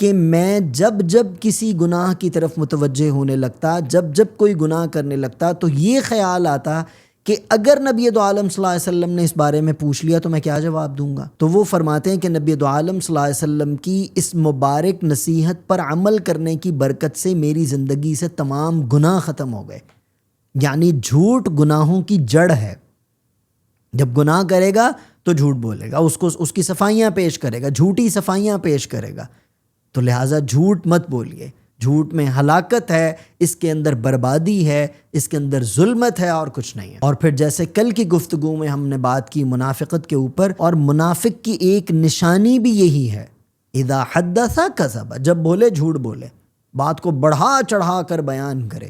کہ میں جب جب کسی گناہ کی طرف متوجہ ہونے لگتا، جب جب کوئی گناہ کرنے لگتا، تو یہ خیال آتا کہ اگر نبی دو عالم صلی اللہ علیہ وسلم نے اس بارے میں پوچھ لیا تو میں کیا جواب دوں گا؟ تو وہ فرماتے ہیں کہ نبی دو عالم صلی اللہ علیہ وسلم کی اس مبارک نصیحت پر عمل کرنے کی برکت سے میری زندگی سے تمام گناہ ختم ہو گئے۔ یعنی جھوٹ گناہوں کی جڑ ہے۔ جب گناہ کرے گا تو جھوٹ بولے گا، اس کی صفائیاں پیش کرے گا، جھوٹی صفائیاں پیش کرے گا۔ تو لہٰذا جھوٹ مت بولیے، جھوٹ میں ہلاکت ہے، اس کے اندر بربادی ہے، اس کے اندر ظلمت ہے اور کچھ نہیں ہے۔ اور پھر جیسے کل کی گفتگو میں ہم نے بات کی منافقت کے اوپر، اور منافق کی ایک نشانی بھی یہی ہے، اذا حدث کذب، جب بولے جھوٹ بولے، بات کو بڑھا چڑھا کر بیان کرے،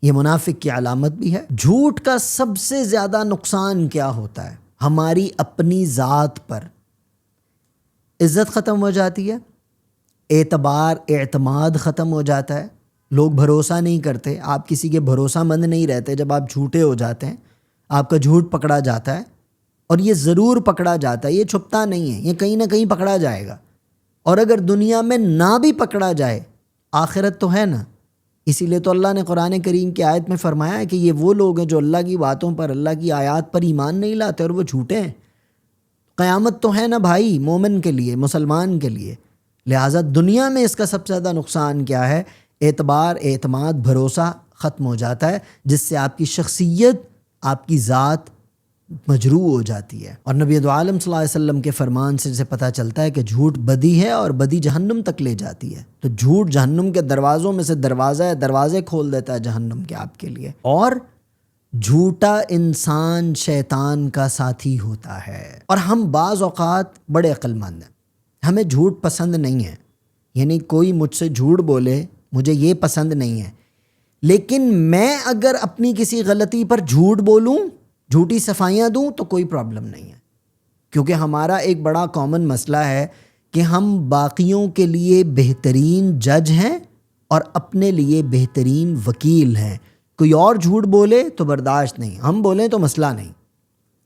یہ منافق کی علامت بھی ہے۔ جھوٹ کا سب سے زیادہ نقصان کیا ہوتا ہے؟ ہماری اپنی ذات پر عزت ختم ہو جاتی ہے، اعتبار اعتماد ختم ہو جاتا ہے، لوگ بھروسہ نہیں کرتے، آپ کسی کے بھروسہ مند نہیں رہتے جب آپ جھوٹے ہو جاتے ہیں، آپ کا جھوٹ پکڑا جاتا ہے، اور یہ ضرور پکڑا جاتا ہے، یہ چھپتا نہیں ہے، یہ کہیں نہ کہیں پکڑا جائے گا۔ اور اگر دنیا میں نہ بھی پکڑا جائے، آخرت تو ہے نا۔ اسی لیے تو اللہ نے قرآن کریم کی آیت میں فرمایا ہے کہ یہ وہ لوگ ہیں جو اللہ کی باتوں پر، اللہ کی آیات پر ایمان نہیں لاتے اور وہ جھوٹے ہیں۔ قیامت تو ہے نا بھائی، مومن کے لیے، مسلمان کے لیے۔ لہٰذا دنیا میں اس کا سب سے زیادہ نقصان کیا ہے؟ اعتبار اعتماد بھروسہ ختم ہو جاتا ہے، جس سے آپ کی شخصیت، آپ کی ذات مجروح ہو جاتی ہے۔ اور نبی دو عالم صلی اللہ علیہ وسلم کے فرمان سے جسے پتہ چلتا ہے کہ جھوٹ بدی ہے اور بدی جہنم تک لے جاتی ہے۔ تو جھوٹ جہنم کے دروازوں میں سے دروازہ ہے، دروازے کھول دیتا ہے جہنم کے آپ کے لیے۔ اور جھوٹا انسان شیطان کا ساتھی ہوتا ہے۔ اور ہم بعض اوقات بڑے عقل مند ہیں، ہمیں جھوٹ پسند نہیں ہے، یعنی کوئی مجھ سے جھوٹ بولے مجھے یہ پسند نہیں ہے، لیکن میں اگر اپنی کسی غلطی پر جھوٹ بولوں، جھوٹی صفائیاں دوں تو کوئی پرابلم نہیں ہے، کیونکہ ہمارا ایک بڑا کامن مسئلہ ہے کہ ہم باقیوں کے لیے بہترین جج ہیں اور اپنے لیے بہترین وکیل ہیں۔ کوئی اور جھوٹ بولے تو برداشت نہیں، ہم بولیں تو مسئلہ نہیں۔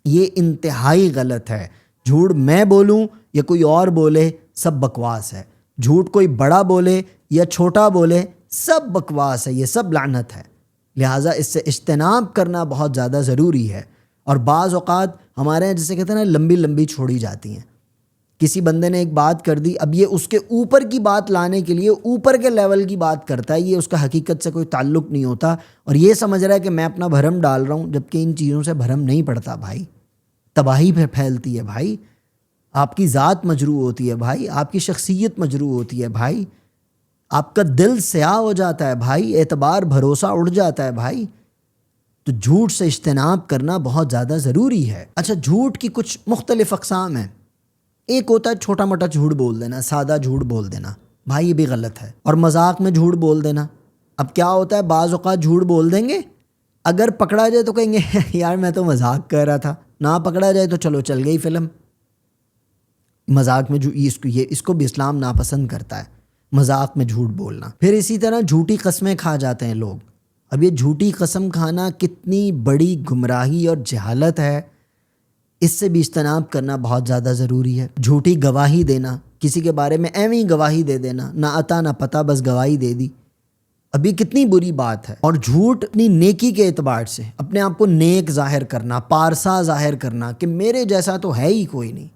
یہ انتہائی غلط ہے۔ جھوٹ میں بولوں یا کوئی اور بولے، سب بکواس ہے۔ جھوٹ کوئی بڑا بولے یا چھوٹا بولے، سب بکواس ہے، یہ سب لعنت ہے۔ لہٰذا اس سے اجتناب کرنا بہت زیادہ ضروری ہے۔ اور بعض اوقات ہمارے یہاں جسے کہتے ہیں نا، لمبی لمبی چھوڑی جاتی ہیں۔ کسی بندے نے ایک بات کر دی، اب یہ اس کے اوپر کی بات لانے کے لیے اوپر کے لیول کی بات کرتا ہے، یہ اس کا حقیقت سے کوئی تعلق نہیں ہوتا، اور یہ سمجھ رہا ہے کہ میں اپنا بھرم ڈال رہا ہوں، جبکہ ان چیزوں سے بھرم نہیں پڑتا بھائی، تباہی پھر پھیلتی ہے بھائی، آپ کی ذات مجروح ہوتی ہے بھائی، آپ کی شخصیت مجروح ہوتی ہے بھائی، آپ کا دل سیاہ ہو جاتا ہے بھائی، اعتبار بھروسہ اڑ جاتا ہے بھائی۔ تو جھوٹ سے اجتناب کرنا بہت زیادہ ضروری ہے۔ اچھا، جھوٹ کی کچھ مختلف اقسام ہیں۔ ایک ہوتا ہے چھوٹا موٹا جھوٹ بول دینا، سادہ جھوٹ بول دینا، بھائی یہ بھی غلط ہے۔ اور مذاق میں جھوٹ بول دینا۔ اب کیا ہوتا ہے، بعض اوقات جھوٹ بول دیں گے، اگر پکڑا جائے تو کہیں گے یار میں تو مذاق کر رہا تھا، نہ پکڑا جائے تو چلو چل گئی فلم۔ مذاق میں اس کو بھی اسلام ناپسند کرتا ہے، مذاق میں جھوٹ بولنا۔ پھر اسی طرح جھوٹی قسمیں کھا جاتے ہیں لوگ۔ اب یہ جھوٹی قسم کھانا کتنی بڑی گمراہی اور جہالت ہے، اس سے بھی اجتناب کرنا بہت زیادہ ضروری ہے۔ جھوٹی گواہی دینا، کسی کے بارے میں ایویں ہی گواہی دے دینا، نہ عطا نہ پتہ، بس گواہی دے دی، اب یہ کتنی بری بات ہے۔ اور جھوٹ اپنی نیکی کے اعتبار سے اپنے آپ کو نیک ظاہر کرنا، پارسا ظاہر کرنا کہ میرے جیسا تو ہے ہی کوئی نہیں،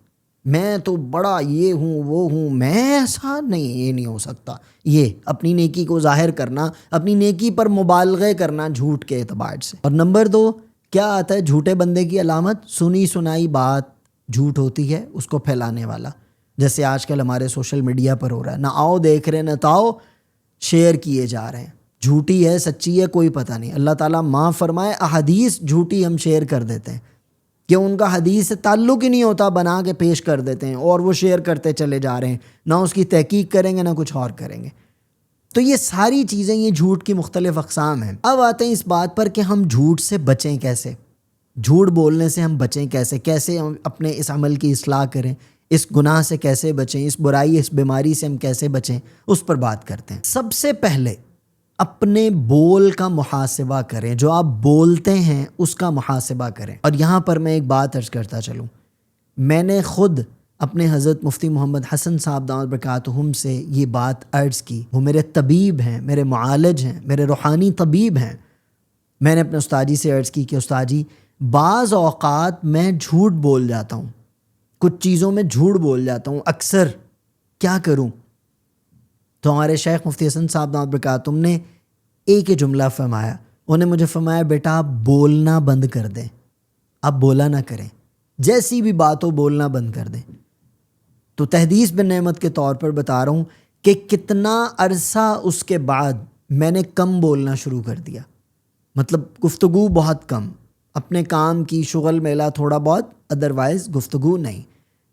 میں تو بڑا یہ ہوں وہ ہوں، میں ایسا نہیں، یہ نہیں ہو سکتا، یہ اپنی نیکی کو ظاہر کرنا، اپنی نیکی پر مبالغے کرنا جھوٹ کے اعتبار سے۔ اور نمبر 2 کیا آتا ہے جھوٹے بندے کی علامت؟ سنی سنائی بات جھوٹ ہوتی ہے، اس کو پھیلانے والا، جیسے آج کل ہمارے سوشل میڈیا پر ہو رہا ہے، نہ آؤ دیکھ رہے نہ تاؤ شیئر کیے جا رہے ہیں، جھوٹی ہے سچی ہے کوئی پتہ نہیں۔ اللہ تعالیٰ معاف فرمائے، احادیث جھوٹی ہم شیئر کر دیتے ہیں کہ ان کا حدیث سے تعلق ہی نہیں ہوتا، بنا کے پیش کر دیتے ہیں اور وہ شیئر کرتے چلے جا رہے ہیں، نہ اس کی تحقیق کریں گے نہ کچھ اور کریں گے۔ تو یہ ساری چیزیں، یہ جھوٹ کی مختلف اقسام ہیں۔ اب آتے ہیں اس بات پر کہ ہم جھوٹ سے بچیں کیسے، جھوٹ بولنے سے ہم بچیں کیسے، کیسے ہم اپنے اس عمل کی اصلاح کریں، اس گناہ سے کیسے بچیں، اس برائی اس بیماری سے ہم کیسے بچیں، اس پر بات کرتے ہیں۔ سب سے پہلے اپنے بول کا محاسبہ کریں، جو آپ بولتے ہیں اس کا محاسبہ کریں۔ اور یہاں پر میں ایک بات عرض کرتا چلوں، میں نے خود اپنے حضرت مفتی محمد حسن صاحب دامت برکاتہم سے یہ بات عرض کی. وہ میرے طبیب ہیں، میرے معالج ہیں، میرے روحانی طبیب ہیں. میں نے اپنے استاد جی سے عرض کی کہ استاد جی بعض اوقات میں جھوٹ بول جاتا ہوں، کچھ چیزوں میں جھوٹ بول جاتا ہوں اکثر، کیا کروں؟ تو ہمارے شیخ مفتی حسن صاحب دامت برکاتہم نے ایک ہی جملہ فرمایا. انہوں نے مجھے فرمایا بیٹا آپ بولنا بند کر دیں، آپ بولا نہ کریں، جیسی بھی بات ہو بولنا بند کر دیں. تو تحدیث بن نعمت کے طور پر بتا رہا ہوں کہ کتنا عرصہ اس کے بعد میں نے کم بولنا شروع کر دیا. مطلب گفتگو بہت کم، اپنے کام کی شغل میلہ تھوڑا بہت، ادروائز گفتگو نہیں.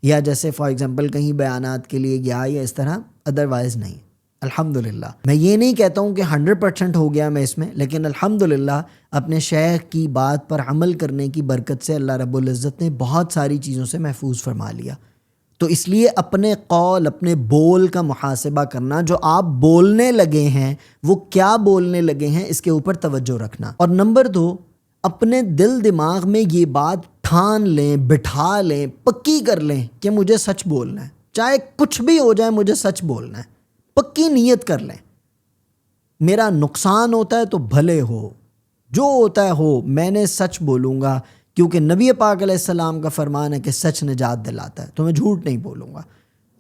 یا جیسے فار ایگزامپل کہیں بیانات کے لیے گیا یا اس طرح، ادروائز نہیں. الحمدللہ میں یہ نہیں کہتا ہوں کہ 100% ہو گیا میں اس میں، لیکن الحمدللہ اپنے شیخ کی بات پر عمل کرنے کی برکت سے اللہ رب العزت نے بہت ساری چیزوں سے محفوظ فرما لیا. تو اس لیے اپنے قول، اپنے بول کا محاسبہ کرنا، جو آپ بولنے لگے ہیں وہ کیا بولنے لگے ہیں اس کے اوپر توجہ رکھنا. اور نمبر 2، اپنے دل دماغ میں یہ بات ٹھان لیں، بٹھا لیں، پکی کر لیں کہ مجھے سچ بولنا ہے، چاہے کچھ بھی ہو جائے مجھے سچ بولنا ہے. پکی نیت کر لیں، میرا نقصان ہوتا ہے تو بھلے ہو، جو ہوتا ہے ہو، میں نے سچ بولوں گا، کیونکہ نبی پاک علیہ السلام کا فرمان ہے کہ سچ نجات دلاتا ہے، تو میں جھوٹ نہیں بولوں گا.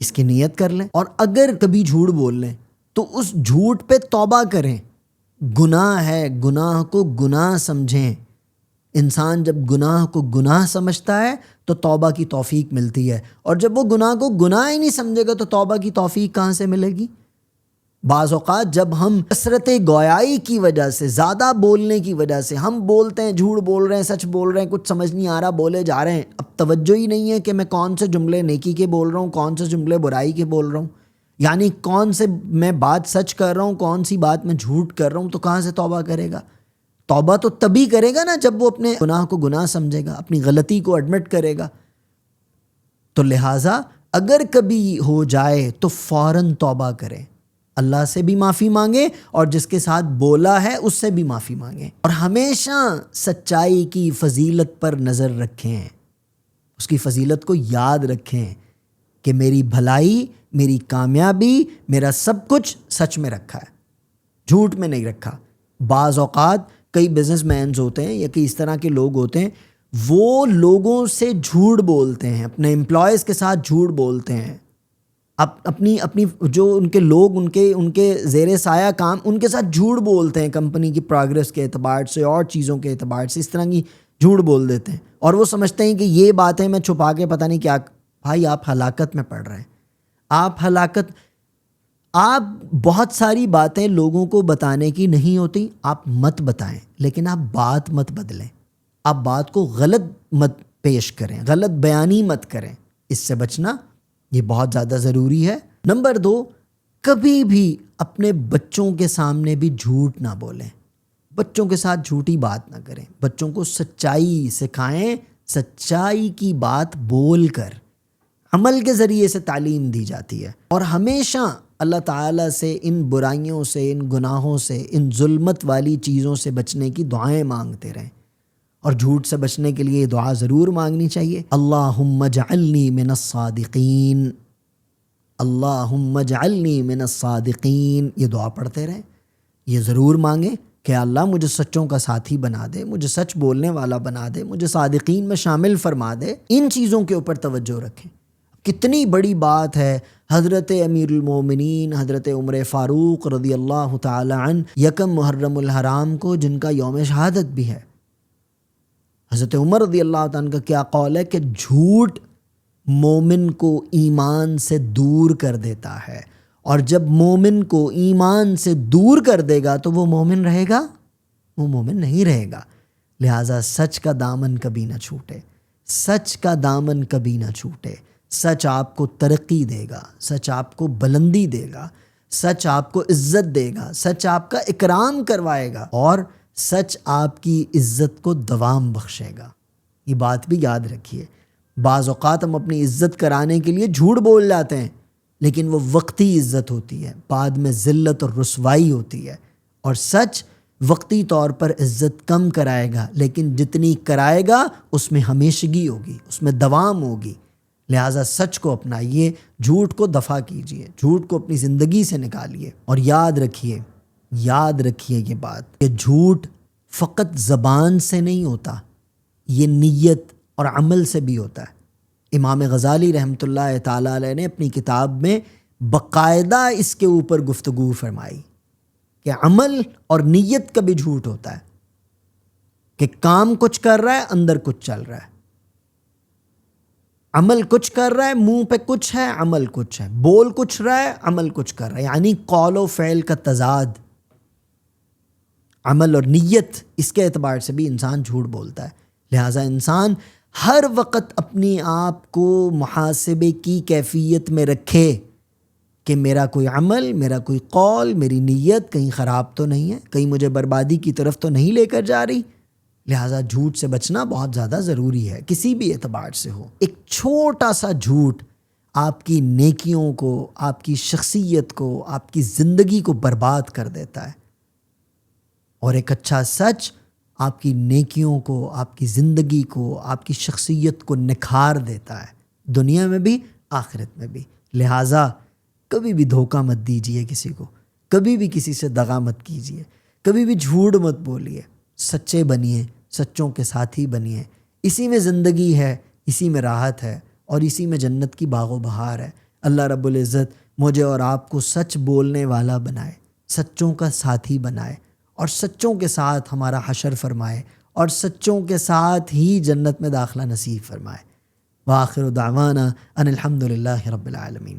اس کی نیت کر لیں. اور اگر کبھی جھوٹ بول لیں تو اس جھوٹ پہ توبہ کریں. گناہ ہے، گناہ کو گناہ سمجھیں. انسان جب گناہ کو گناہ سمجھتا ہے تو توبہ کی توفیق ملتی ہے، اور جب وہ گناہ کو گناہ ہی نہیں سمجھے گا تو توبہ کی توفیق کہاں سے ملے گی؟ بعض اوقات جب ہم کثرت گویائی کی وجہ سے، زیادہ بولنے کی وجہ سے، ہم بولتے ہیں، جھوٹ بول رہے ہیں، سچ بول رہے ہیں، کچھ سمجھ نہیں آ رہا، بولے جا رہے ہیں، اب توجہ ہی نہیں ہے کہ میں کون سے جملے نیکی کے بول رہا ہوں، کون سے جملے برائی کے بول رہا ہوں، یعنی کون سے میں بات سچ کر رہا ہوں، کون سی بات میں جھوٹ کر رہا ہوں. تو کہاں سے توبہ کرے گا؟ توبہ تو تبھی کرے گا نا جب وہ اپنے گناہ کو گناہ سمجھے گا، اپنی غلطی کو ایڈمٹ کرے گا. تو لہٰذا اگر کبھی ہو جائے تو فوراً توبہ کریں، اللہ سے بھی معافی مانگے اور جس کے ساتھ بولا ہے اس سے بھی معافی مانگیں. اور ہمیشہ سچائی کی فضیلت پر نظر رکھیں، اس کی فضیلت کو یاد رکھیں کہ میری بھلائی، میری کامیابی، میرا سب کچھ سچ میں رکھا ہے، جھوٹ میں نہیں رکھا. بعض اوقات کئی بزنس مینز ہوتے ہیں یا کئی اس طرح کے لوگ ہوتے ہیں، وہ لوگوں سے جھوٹ بولتے ہیں، اپنے امپلائیز کے ساتھ جھوٹ بولتے ہیں، اپنی جو ان کے لوگ، ان کے زیر سایہ کام، ان کے ساتھ جھوٹ بولتے ہیں، کمپنی کی پروگرس کے اعتبار سے اور چیزوں کے اعتبار سے اس طرح کی جھوٹ بول دیتے ہیں، اور وہ سمجھتے ہیں کہ یہ باتیں میں چھپا کے پتہ نہیں کیا. بھائی آپ ہلاکت میں پڑ رہے ہیں. آپ بہت ساری باتیں لوگوں کو بتانے کی نہیں ہوتی، آپ مت بتائیں، لیکن آپ بات مت بدلیں، آپ بات کو غلط مت پیش کریں، غلط بیانی مت کریں. اس سے بچنا یہ بہت زیادہ ضروری ہے. نمبر 2، کبھی بھی اپنے بچوں کے سامنے بھی جھوٹ نہ بولیں، بچوں کے ساتھ جھوٹی بات نہ کریں. بچوں کو سچائی سکھائیں، سچائی کی بات بول کر، عمل کے ذریعے سے تعلیم دی جاتی ہے. اور ہمیشہ اللہ تعالیٰ سے ان برائیوں سے، ان گناہوں سے، ان ظلمت والی چیزوں سے بچنے کی دعائیں مانگتے رہیں. اور جھوٹ سے بچنے کے لیے دعا ضرور مانگنی چاہیے. اللہم اجعلنی من الصادقین، اللہم اجعلنی من الصادقین، یہ دعا پڑھتے رہیں. یہ ضرور مانگیں کہ اللہ مجھے سچوں کا ساتھی بنا دے، مجھے سچ بولنے والا بنا دے، مجھے صادقین میں شامل فرما دے. ان چیزوں کے اوپر توجہ رکھیں. کتنی بڑی بات ہے، حضرت امیر المومنین حضرت عمر فاروق رضی اللہ تعالی عنہ 1 محرم الحرام کو، جن کا یوم شہادت بھی ہے، حضرت عمر رضی اللہ تعالیٰ عنہ کا کیا قول ہے کہ جھوٹ مومن کو ایمان سے دور کر دیتا ہے، اور جب مومن کو ایمان سے دور کر دے گا تو وہ مومن رہے گا؟ وہ مومن نہیں رہے گا. لہٰذا سچ کا دامن کبھی نہ چھوٹے، سچ کا دامن کبھی نہ چھوٹے. سچ آپ کو ترقی دے گا، سچ آپ کو بلندی دے گا، سچ آپ کو عزت دے گا، سچ آپ کا اکرام کروائے گا، اور سچ آپ کی عزت کو دوام بخشے گا. یہ بات بھی یاد رکھیے. بعض اوقات ہم اپنی عزت کرانے کے لیے جھوٹ بول جاتے ہیں، لیکن وہ وقتی عزت ہوتی ہے، بعد میں ذلت اور رسوائی ہوتی ہے. اور سچ وقتی طور پر عزت کم کرائے گا، لیکن جتنی کرائے گا اس میں ہمیشگی ہوگی، اس میں دوام ہوگی. لہٰذا سچ کو اپنائیے، جھوٹ کو دفع کیجیے، جھوٹ کو اپنی زندگی سے نکالیے، اور یاد رکھیے یہ بات کہ جھوٹ فقط زبان سے نہیں ہوتا، یہ نیت اور عمل سے بھی ہوتا ہے۔ امام غزالی رحمۃ اللہ تعالیٰ علیہ نے اپنی کتاب میں باقاعدہ اس کے اوپر گفتگو فرمائی کہ عمل اور نیت کا بھی جھوٹ ہوتا ہے، کہ کام کچھ کر رہا ہے، اندر کچھ چل رہا ہے، عمل کچھ کر رہا ہے، منہ پہ کچھ ہے، عمل کچھ ہے، بول کچھ رہا ہے، عمل کچھ کر رہا ہے، یعنی قول و فعل کا تضاد، عمل اور نیت، اس کے اعتبار سے بھی انسان جھوٹ بولتا ہے۔ لہٰذا انسان ہر وقت اپنی آپ کو محاسبے کی کیفیت میں رکھے کہ میرا کوئی عمل، میرا کوئی قول، میری نیت کہیں خراب تو نہیں ہے، کہیں مجھے بربادی کی طرف تو نہیں لے کر جا رہی۔ لہٰذا جھوٹ سے بچنا بہت زیادہ ضروری ہے، کسی بھی اعتبار سے ہو۔ ایک چھوٹا سا جھوٹ آپ کی نیکیوں کو، آپ کی شخصیت کو، آپ کی زندگی کو برباد کر دیتا ہے، اور ایک اچھا سچ آپ کی نیکیوں کو، آپ کی زندگی کو، آپ کی شخصیت کو نکھار دیتا ہے، دنیا میں بھی آخرت میں بھی۔ لہٰذا کبھی بھی دھوکہ مت دیجیے کسی کو، کبھی بھی کسی سے دغا مت کیجیے، کبھی بھی جھوٹ مت بولیے، سچے بنیے، سچوں کے ساتھی بنیے۔ اسی میں زندگی ہے، اسی میں راحت ہے، اور اسی میں جنت کی باغ و بہار ہے۔ اللہ رب العزت مجھے اور آپ کو سچ بولنے والا بنائے، سچوں کا ساتھی بنائے، اور سچوں کے ساتھ ہمارا حشر فرمائے، اور سچوں کے ساتھ ہی جنت میں داخلہ نصیب فرمائے۔ وآخر دعوانا ان الحمد للہ رب العالمین۔